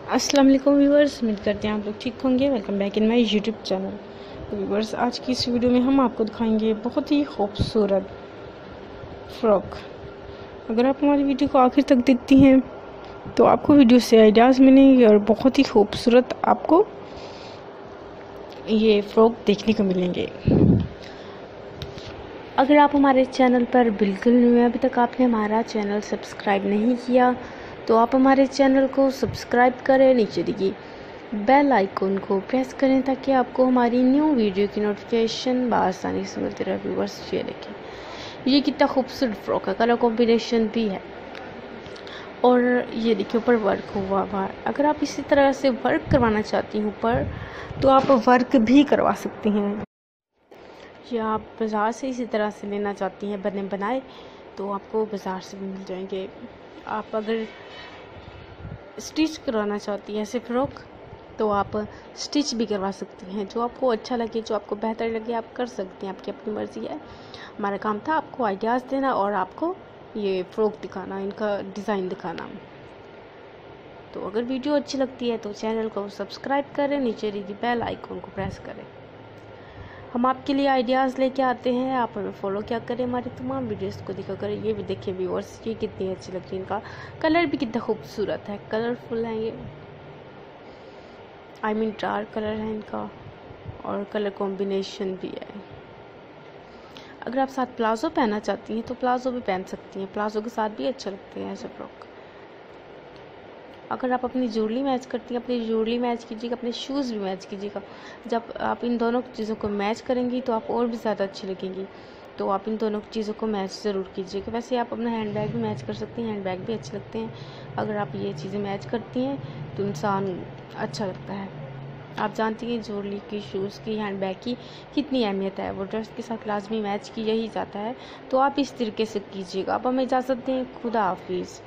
अस्सलाम वालेकुम व्यूवर्स, उम्मीद करते हैं आप लोग ठीक होंगे। Welcome back in my YouTube channel. Viewers, आज की इस वीडियो में हम आपको दिखाएंगे बहुत ही खूबसूरत फ्रॉक। अगर आप हमारी वीडियो को आखिर तक देखती हैं तो आपको वीडियो से आइडियाज़ मिलेंगे और बहुत ही खूबसूरत आपको ये फ्रॉक देखने को मिलेंगे। अगर आप हमारे चैनल पर बिल्कुल न्यू हैं, अभी तक आपने हमारा चैनल सब्सक्राइब नहीं किया तो आप हमारे चैनल को सब्सक्राइब करें, नीचे दिखी बेल आइकन को प्रेस करें ताकि आपको हमारी न्यू वीडियो की नोटिफिकेशन आसानी से मिलती रहे। व्यूअर्स, ये देखें, ये कितना खूबसूरत फ्रॉक है, कलर कॉम्बिनेशन भी है और ये देखिए ऊपर वर्क हुआ हुआ। अगर आप इसी तरह से वर्क करवाना चाहती हैं ऊपर तो आप वर्क भी करवा सकती हैं, या आप बाज़ार से इसी तरह से लेना चाहती हैं बने बनाए तो आपको बाज़ार से भी मिल जाएंगे। आप अगर स्टिच करवाना चाहती हैं ऐसे फ्रॉक तो आप स्टिच भी करवा सकती हैं। जो आपको अच्छा लगे, जो आपको बेहतर लगे आप कर सकती हैं, आपकी अपनी मर्ज़ी है। हमारा काम था आपको आइडियाज़ देना और आपको ये फ्रॉक दिखाना, इनका डिज़ाइन दिखाना। तो अगर वीडियो अच्छी लगती है तो चैनल को सब्सक्राइब करें, नीचे दी बेल आइकन को प्रेस करें। हम आपके लिए आइडियाज़ लेके आते हैं, आप हमें फॉलो क्या करें, हमारी तमाम वीडियोस को देखा करें। ये भी देखिए व्यूअर्स, ये कितनी अच्छी लगती है, इनका कलर भी कितना खूबसूरत है, कलरफुल है ये, आई मीन डार्क कलर है इनका और कलर कॉम्बिनेशन भी है। अगर आप साथ प्लाजो पहनना चाहती हैं तो प्लाजो भी पहन सकती हैं, प्लाजो के साथ भी अच्छे लगते हैं ऐसे फ्रॉक। अगर आप अपनी ज्वेलरी मैच करती हैं, अपनी ज्वेलरी मैच कीजिएगा, अपने शूज़ भी मैच कीजिएगा। जब आप इन दोनों चीज़ों को मैच करेंगी तो आप और भी ज़्यादा अच्छी लगेंगी। तो आप इन दोनों चीज़ों को मैच ज़रूर कीजिएगा। वैसे आप अपना हैंड बैग भी मैच कर सकती हैं, हैंड बैग भी अच्छे लगते हैं। अगर आप ये चीज़ें मैच करती हैं तो इंसान अच्छा लगता है। आप जानती हैं ज्वेलरी की, शूज़ की, हैंड बैग की कितनी अहमियत है, वो ड्रेस के साथ लाजमी मैच की यही जाता है। तो आप इस तरीके से कीजिएगा। अब हमें इजाज़त दें, खुदा हाफिज़।